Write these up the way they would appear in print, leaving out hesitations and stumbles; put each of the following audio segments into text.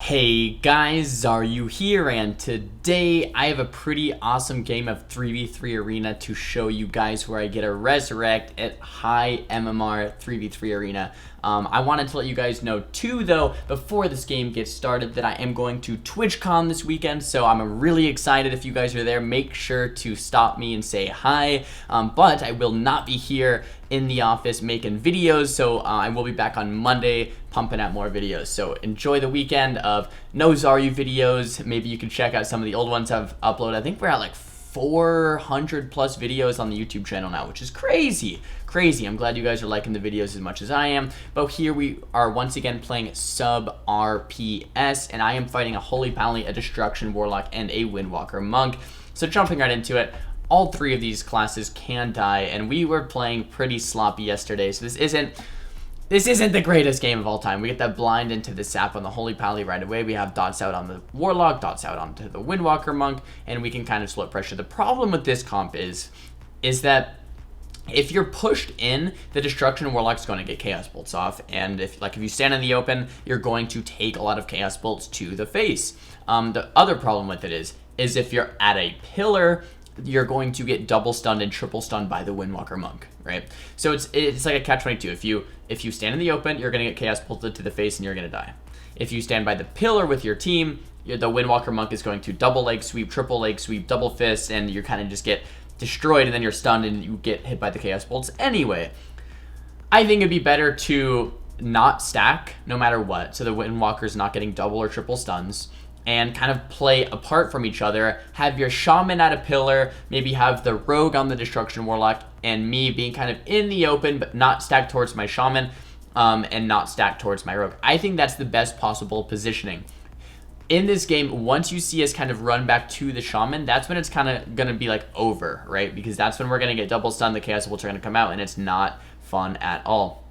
Hey guys, Xaryu here, and today I have a pretty awesome game of 3v3 Arena to show you guys where I get a resurrect at high MMR 3v3 Arena. I wanted to let you guys know too though, before this game gets started, that I am going to TwitchCon this weekend, so I'm really excited. If you guys are there, make sure to stop me and say hi, but I will not be here in the office making videos, so I will be back on Monday pumping out more videos. So enjoy the weekend of no Xaryu videos. Maybe you can check out some of the old ones I've uploaded. I think we're at like 400 plus videos on the YouTube channel now, which is crazy. I'm glad you guys are liking the videos as much as I am. But here we are once again playing sub RPS, and I am fighting a Holy Pally, a Destruction Warlock, and a Windwalker Monk. So jumping right into it, all three of these classes can die, and we were playing pretty sloppy yesterday, so this isn't the greatest game of all time. We get that blind into the sap on the Holy Pally right away. We have dots out on the Warlock, dots out onto the Windwalker Monk, and we can kind of split pressure. The problem with this comp is that if you're pushed in, the Destruction Warlock's going to get Chaos Bolts off, and if you stand in the open, you're going to take a lot of Chaos Bolts to the face. The other problem with it is if you're at a pillar, you're going to get double stunned and triple stunned by the Windwalker Monk, right? So it's like a catch-22. If you stand in the open, you're going to get Chaos Bolted to the face and you're going to die. If you stand by the pillar with your team, the Windwalker Monk is going to double leg sweep, triple leg sweep, double fist, and you kind of just get destroyed, and then you're stunned and you get hit by the Chaos Bolts anyway. I think it'd be better to not stack no matter what, so the Windwalker's not getting double or triple stuns, and kind of play apart from each other. Have your Shaman at a pillar, maybe have the Rogue on the Destruction Warlock, and me being kind of in the open, but not stacked towards my Shaman, and not stacked towards my Rogue. I think that's the best possible positioning. In this game, once you see us kind of run back to the Shaman, that's when it's kind of going to be like over, right? Because that's when we're going to get double stunned, the Chaos Bolts are going to come out, and it's not fun at all.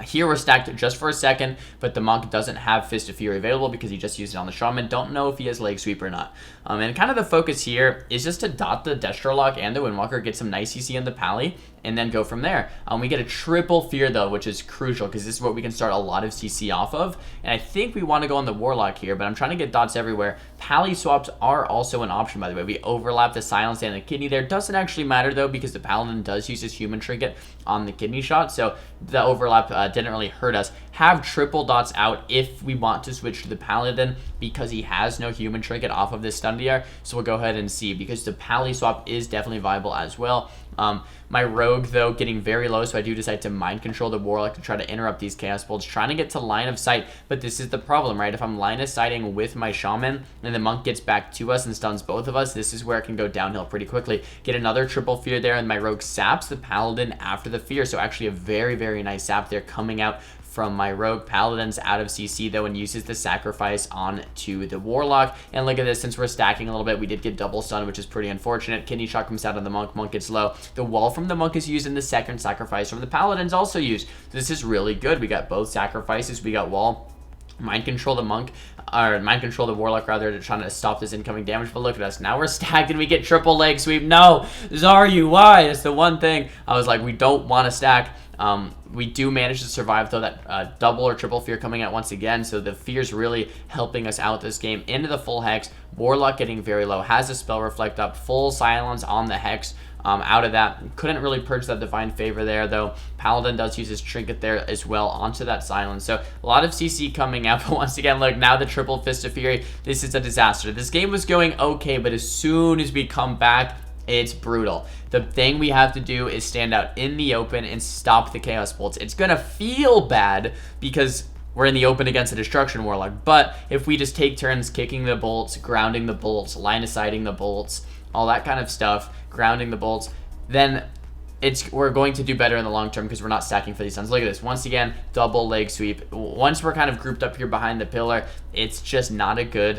Here we're stacked just for a second, but the Monk doesn't have Fist of Fury available because he just used it on the Shaman. Don't know if he has Leg Sweep or not. And kind of the focus here is just to dot the Destrolock and the Windwalker, get some nice CC in the Pally, and then go from there. We get a triple Fear though, which is crucial because this is what we can start a lot of CC off of. And I think we want to go on the Warlock here, but I'm trying to get dots everywhere. Pally swaps are also an option, by the way. We overlap the Silence and the Kidney there. Doesn't actually matter though, because the Paladin does use his Human Trinket on the Kidney shot, so the overlap didn't really hurt us. Have triple dots out if we want to switch to the Paladin, because he has no Human Trinket off of this stun DR. So we'll go ahead and see, because the Pally swap is definitely viable as well. My Rogue though getting very low, so I do decide to mind control the Warlock to try to interrupt these Chaos Bolts, trying to get to line of sight. But this is the problem, right? If I'm line of sighting with my Shaman and the Monk gets back to us and stuns both of us, this is where it can go downhill pretty quickly. Get another triple Fear there, and my Rogue saps the Paladin after the Fear, so actually a very nice sap there coming out from my Rogue. Paladin's out of CC though and uses the Sacrifice on to the Warlock. And look at this, since we're stacking a little bit, we did get double stun, which is pretty unfortunate. Kidney shot comes out on the Monk, Monk gets low. The wall from the Monk is used, and the second Sacrifice from the Paladin's also used. This is really good. We got both sacrifices, we got wall. Mind control the Monk, or mind control the Warlock rather, to try to stop this incoming damage. But look at us, now we're stacked and we get triple leg sweep. No, Xaryu, why? It's the one thing I was like, we don't want to stack. We do manage to survive though, that double or triple Fear coming out once again, so the Fear's really helping us out this game. Into the full Hex, Warlock getting very low, has a Spell Reflect up, full Silence on the Hex. Out of that, couldn't really purge that Divine Favor there though. Paladin does use his Trinket there as well onto that Silence, so a lot of CC coming out. But once again, look, now the triple Fist of Fury, this is a disaster. This game was going okay, but as soon as we come back, it's brutal. The thing we have to do is stand out in the open and stop the Chaos Bolts. It's gonna feel bad because we're in the open against a Destruction Warlock, but if we just take turns kicking the bolts, grounding the bolts, line of sighting the bolts, all that kind of stuff, grounding the bolts, then we're going to do better in the long term because we're not stacking for these stuns. Look at this, once again, double leg sweep. Once we're kind of grouped up here behind the pillar, it's just not a good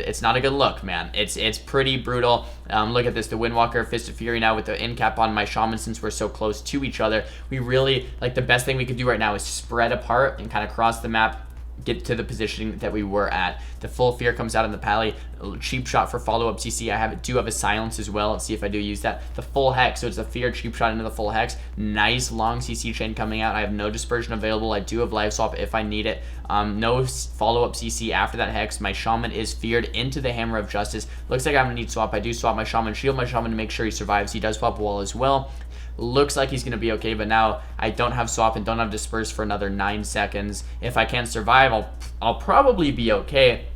look, man. It's pretty brutal. Look at this, the Windwalker, Fist of Fury now with the in cap on my Shaman. Since we're so close to each other, we really, like, the best thing we could do right now is spread apart and kind of cross the map, get to the positioning that we were at. The full fear comes out in the pally. Cheap shot for follow-up CC. I do have a silence as well. Let's see if I do use that. The full hex, so it's a fear cheap shot into the full hex. Nice long CC chain coming out. I have no dispersion available. I do have live swap if I need it. No follow-up CC after that hex. My shaman is feared into the hammer of justice. Looks like I'm gonna need swap. I do swap my shaman, shield my shaman to make sure he survives. He does swap wall as well. Looks like he's going to be okay, but now I don't have swap and don't have disperse for another 9 seconds. If I can survive, I'll probably be okay,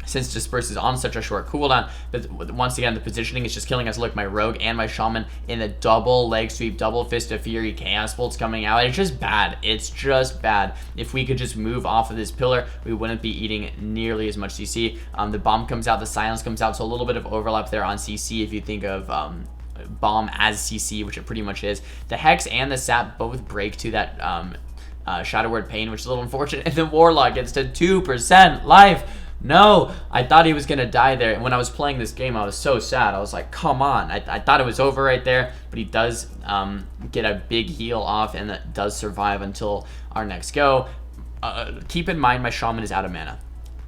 since disperse is on such a short cooldown. But once again, the positioning is just killing us. Look, my rogue and my shaman in a double leg sweep, double fist of fury, chaos bolts coming out. It's just bad. It's just bad. If we could just move off of this pillar, we wouldn't be eating nearly as much CC. The bomb comes out, the silence comes out, so a little bit of overlap there on CC if you think of bomb as CC, which it pretty much is. The hex and the sap both break to that shadow word pain, which is a little unfortunate, and the warlock gets to 2% life. No, I thought he was gonna die there, and when I was playing this game I was so sad. I was like, come on. I thought it was over right there, but he does get a big heal off and that does survive until our next go. Keep in mind my shaman is out of mana.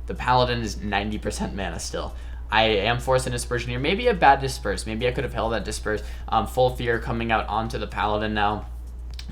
The paladin is 90% mana still. I am forced a dispersion here. Maybe a bad disperse. Maybe I could have held that disperse. Full fear coming out onto the paladin now.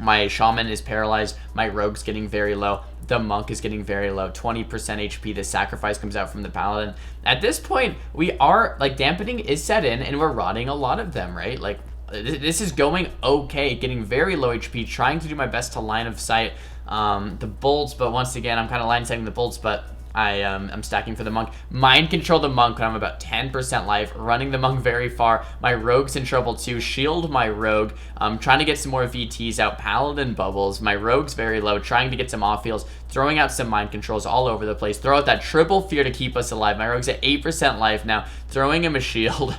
My shaman is paralyzed. My rogue's getting very low. The monk is getting very low. 20% HP. The sacrifice comes out from the paladin. At this point, we are, like, dampening is set in, and we're rotting a lot of them, right? Like, this is going okay. Getting very low HP. Trying to do my best to line of sight the bolts, but once again, I'm kind of line sighting the bolts, but I'm stacking for the monk. Mind control the monk when I'm about 10% life, running the monk very far. My rogue's in trouble too. Shield my rogue. I'm trying to get some more VTs out. Paladin bubbles. My rogue's very low, trying to get some off heals, throwing out some mind controls all over the place. Throw out that triple fear to keep us alive. My rogue's at 8% life now, throwing him a shield.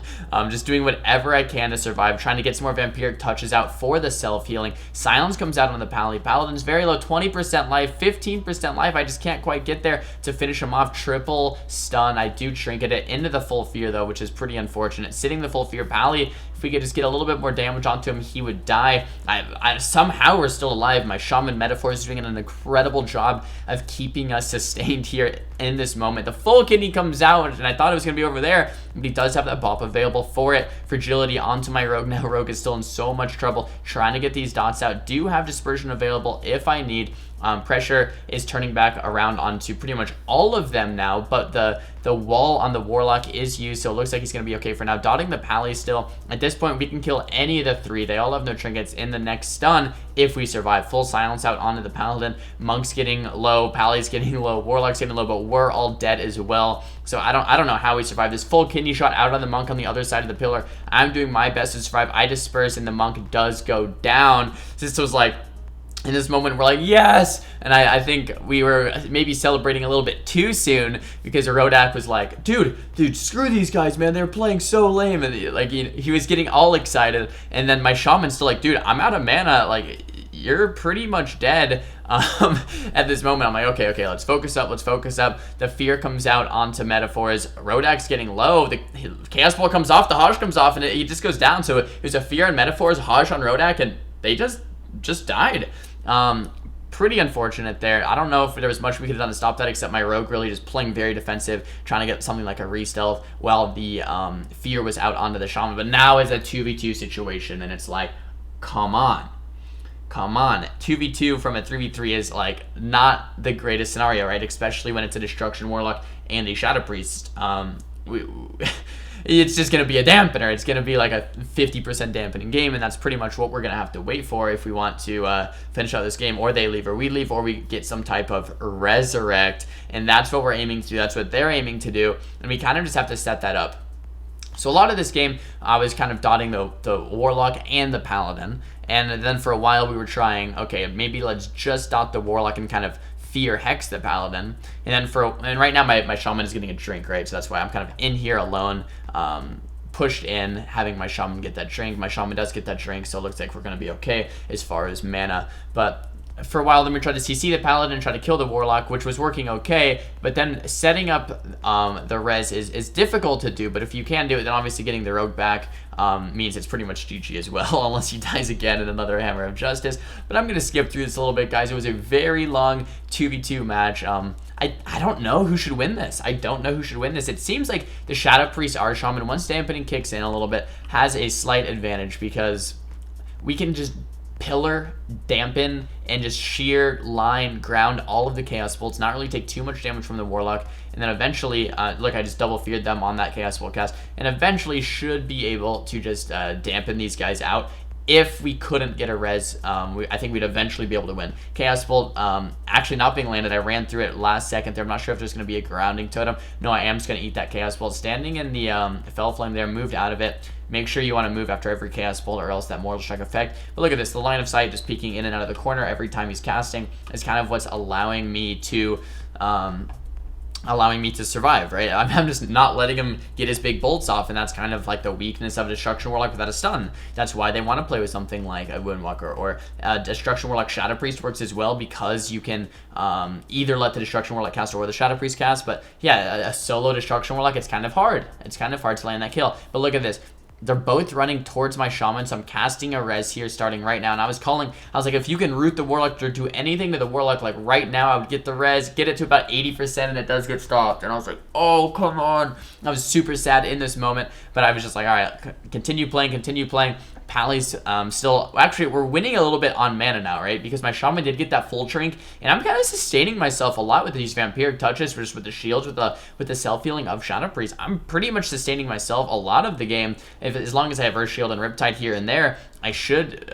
Just doing whatever I can to survive, trying to get some more vampiric touches out for the self-healing. Silence comes out on the paladin's very low, 20% life, 15% life. I just can't quite get there to finish him off. Triple stun. I do trinket it into the full fear though, which is pretty unfortunate. Sitting the full fear pally, if we could just get a little bit more damage onto him, he would die. Somehow we're still alive. My shaman metaphor is doing an incredible job of keeping us sustained here in this moment. The full kidney comes out, and I thought it was going to be over there, but he does have that bop available for it. Fragility onto my rogue. Now rogue is still in so much trouble trying to get these dots out. Do have dispersion available if I need. Pressure is turning back around onto pretty much all of them now, but the wall on the warlock is used, so it looks like he's going to be okay for now. Dotting the pally still. At this point, we can kill any of the three. They all have no trinkets in the next stun if we survive. Full silence out onto the paladin. Monk's getting low, pally's getting low, warlock's getting low, but we're all dead as well. So I don't know how we survive this. Full kidney shot out on the monk on the other side of the pillar. I'm doing my best to survive. I disperse, and the monk does go down. This was like, in this moment, we're like, yes! And I think we were maybe celebrating a little bit too soon, because Rodak was like, dude, screw these guys, man. They're playing so lame. And like, he was getting all excited. And then my shaman's still like, dude, I'm out of mana. Like, you're pretty much dead. At this moment, I'm like, okay, let's focus up. The fear comes out onto metaphors. Rodak's getting low. The chaos ball comes off. The Hajj comes off, and he just goes down. So it was a fear on metaphors, Hajj on Rodak, and they just died. Pretty unfortunate there. I don't know if there was much we could have done to stop that, except my rogue really just playing very defensive, trying to get something like a re-stealth while the fear was out onto the shaman. But now it's a 2v2 situation, and it's like, come on. 2v2 from a 3v3 is like not the greatest scenario, right? Especially when it's a destruction warlock and a shadow priest. It's just going to be a dampener. It's going to be like a 50% dampening game, and that's pretty much what we're going to have to wait for if we want to finish out this game. Or they leave, or we leave, or we get some type of resurrect, and that's what we're aiming to do. That's what they're aiming to do, and we kind of just have to set that up. So a lot of this game, I was kind of dotting the warlock and the paladin, and then for a while we were trying, okay, maybe let's just dot the warlock and kind of fear hex the paladin, and right now my shaman is getting a drink, right? So that's why I'm kind of in here alone, pushed in, having my shaman get that drink. My shaman does get that drink, so it looks like we're going to be okay as far as mana. But for a while, then we tried to CC the paladin and try to kill the warlock, which was working okay, but then setting up the res is difficult to do. But if you can do it, then obviously getting the rogue back means it's pretty much GG as well, unless he dies again in another Hammer of Justice. But I'm going to skip through this a little bit, guys. It was a very long 2v2 match. I don't know who should win this. I don't know who should win this. It seems like the Shadow Priest R Shaman, once Dampening kicks in a little bit, has a slight advantage because we can just pillar, dampen, and just sheer line ground all of the Chaos Bolts, not really take too much damage from the Warlock, and then eventually, look, I just double feared them on that Chaos Bolt cast, and eventually should be able to just dampen these guys out. If we couldn't get a res, I think we'd eventually be able to win. Chaos Bolt actually not being landed. I ran through it last second there. I'm not sure if there's going to be a grounding totem. No, I am just going to eat that Chaos Bolt. Standing in the Fell Flame there, moved out of it. Make sure you want to move after every Chaos Bolt or else that Mortal Strike effect. But look at this. The line of sight just peeking in and out of the corner every time he's casting is kind of what's allowing me to survive, right? I'm just not letting him get his big bolts off, and that's kind of like the weakness of a Destruction Warlock without a stun. That's why they want to play with something like a Windwalker, or Destruction Warlock Shadow Priest works as well, because you can either let the Destruction Warlock cast or the Shadow Priest cast. But yeah, a solo Destruction Warlock, it's kind of hard. It's kind of hard to land that kill. But look at this. They're both running towards my Shaman, so I'm casting a res here starting right now. And I was like, if you can root the Warlock or do anything to the Warlock, like right now, I would get the res, get it to about 80%, and it does get stopped. And I was like, oh, come on. I was super sad in this moment, but I was just like, all right, continue playing. Pally's still, actually, we're winning a little bit on mana now, right? Because my Shaman did get that full Trink, and I'm kind of sustaining myself a lot with these Vampiric Touches, just with the shields, with the self-healing of Shadow Priest. I'm pretty much sustaining myself a lot of the game. As long as I have Earth Shield and Riptide here and there, I should,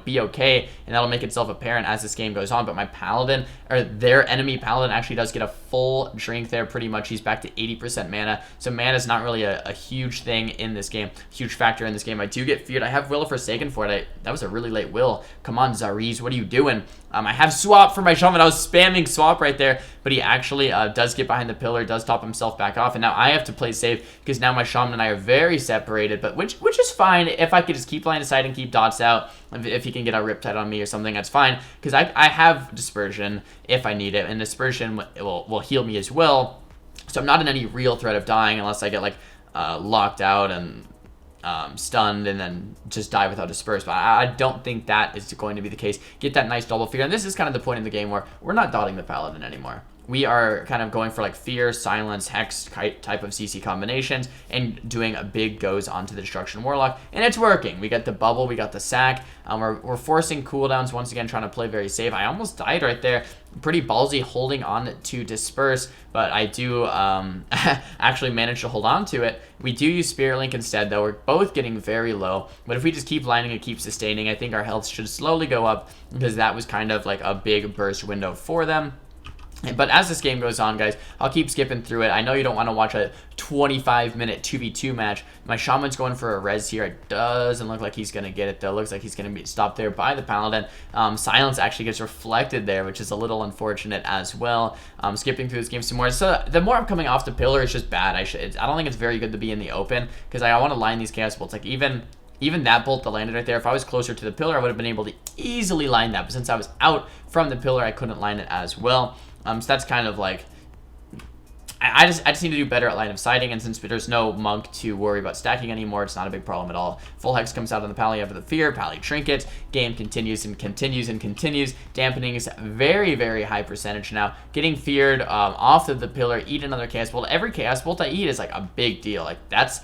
be okay, and that'll make itself apparent as this game goes on. But my Paladin, or their enemy Paladin, actually does get a full drink there pretty much. He's back to 80% mana, so mana is not really a huge thing in this game, huge factor in this game. I do get feared. I have Will of Forsaken for it. That was a really late will. Come on, Xaryu, what are you doing? I have swap for my Shaman. I was spamming swap right there, but he actually does get behind the pillar, does top himself back off, and now I have to play safe because now my Shaman and I are very separated, but which is fine. If I could just keep line of sight and keep dots out, if he can get a Riptide on me or something, that's fine, because I have Dispersion if I need it, and Dispersion will heal me as well, so I'm not in any real threat of dying unless I get like locked out and stunned and then just die without Disperse. But I don't think that is going to be the case. Get that nice double fear, and this is kind of the point in the game where we're not dotting the Paladin anymore. We are kind of going for like Fear, Silence, Hex type of CC combinations and doing a big goes onto the Destruction Warlock, and it's working. We got the bubble, we got the sack. We're forcing cooldowns once again, trying to play very safe. I almost died right there. Pretty ballsy holding on to Disperse, but I do actually manage to hold on to it. We do use Spirit Link instead, though. We're both getting very low, but if we just keep lining and keep sustaining, I think our health should slowly go up, because that was kind of like a big burst window for them. But as this game goes on, guys, I'll keep skipping through it. I know you don't want to watch a 25-minute 2v2 match. My Shaman's going for a res here. It doesn't look like he's going to get it, though. Looks like he's going to be stopped there by the Paladin. Silence actually gets reflected there, which is a little unfortunate as well. Skipping through this game some more. So the more I'm coming off the pillar, it's just bad. I don't think it's very good to be in the open, because I want to line these Chaos Bolts. Like, even that bolt that landed right there, if I was closer to the pillar, I would have been able to easily line that. But since I was out from the pillar, I couldn't line it as well. So that's kind of like, I just need to do better at line of sighting, and since there's no monk to worry about stacking anymore, it's not a big problem at all. Full Hex comes out on the Pally after the fear, Pally Trinket, game continues and continues and continues. Dampening is very, very high percentage now. Getting feared off of the pillar, eat another Chaos Bolt. Every Chaos Bolt I eat is like a big deal. Like, that's...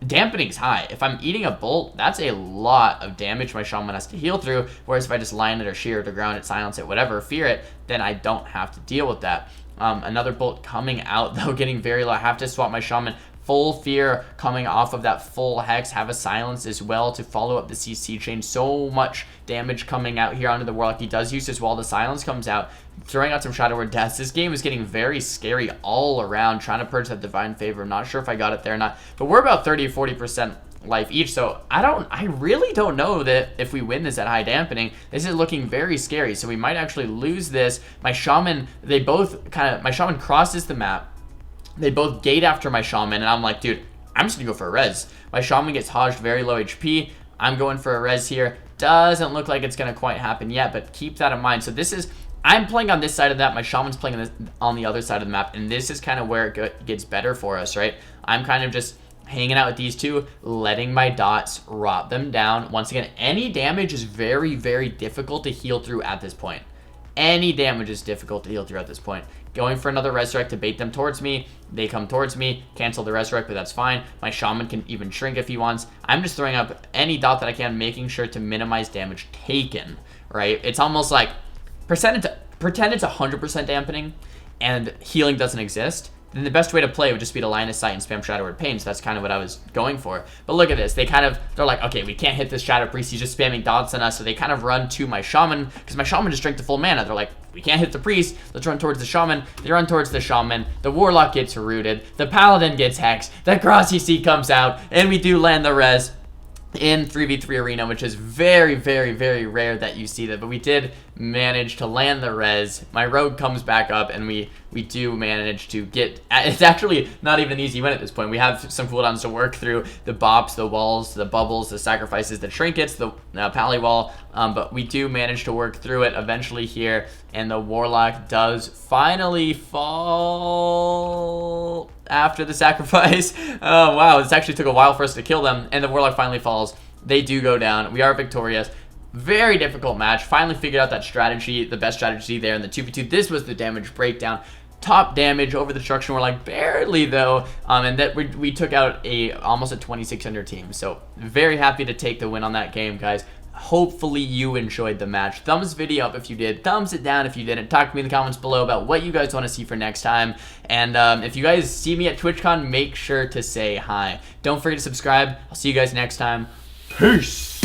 Dampening's high. If I'm eating a bolt, that's a lot of damage my Shaman has to heal through, whereas if I just line it or shear it or ground it, silence it, whatever, fear it, then I don't have to deal with that. Another bolt coming out, though, getting very low. I have to swap my Shaman. Full fear coming off of that full hex. Have a silence as well to follow up the CC chain. So much damage coming out here onto the Warlock. He does use as well. The silence comes out, throwing out some Shadow Word Deaths. This game is getting very scary all around, trying to purge that Divine Favor. I'm not sure if I got it there or not, but we're about 30 or 40% life each, so I really don't know that if we win this at high dampening. This is looking very scary, so we might actually lose this. My Shaman, my Shaman crosses the map. They both gate after my Shaman, and I'm like, dude, I'm just gonna go for a res. My Shaman gets hodged, very low HP. I'm going for a res here. Doesn't look like it's gonna quite happen yet, but keep that in mind. So this is, I'm playing on this side of that. My Shaman's playing on the other side of the map, and this is kind of where it gets better for us, right? I'm kind of just hanging out with these two, letting my dots rot them down. Once again, any damage is very, very difficult to heal through at this point. Any damage is difficult to heal through at this point. going for another resurrect to bait them towards me. They come towards me, cancel the resurrect, but that's fine. My shaman can even shrink if he wants. I'm just throwing up any dot that I can, making sure to minimize damage taken, right? It's almost like pretend it's 100% dampening and healing doesn't exist. Then the best way to play would just be to line of sight and spam Shadow Word Pain. So that's kind of what I was going for. But look at this. They're like, okay, we can't hit this Shadow Priest. He's just spamming dots on us. So they kind of run to my Shaman because my Shaman just drank the full mana. They're like, we can't hit the Priest. Let's run towards the Shaman. They run towards the Shaman. The Warlock gets rooted. The Paladin gets hexed. The Cross EC comes out. And we do land the res in 3v3 arena, which is very, very, very rare that you see that, but we did manage to land the res. My rogue comes back up, and we do manage to get, it's actually not even an easy win at this point. We have some cooldowns to work through, the bops, the walls, the bubbles, the sacrifices, the trinkets, the pally wall, but we do manage to work through it eventually here, and the Warlock does finally fall after the sacrifice. Oh wow, this actually took a while for us to kill them, and the Warlock finally falls. They do go down. We are victorious. Very difficult match. Finally figured out that strategy, the best strategy there in the 2v2. This was the damage breakdown. Top damage over the destruction Warlock, barely though, and that we took out almost a 2600 team. So very happy to take the win on that game, guys. Hopefully you enjoyed the match. Thumbs video up if you did. Thumbs it down if you didn't. Talk to me in the comments below about what you guys want to see for next time. And if you guys see me at TwitchCon, make sure to say hi. Don't forget to subscribe. I'll see you guys next time. Peace.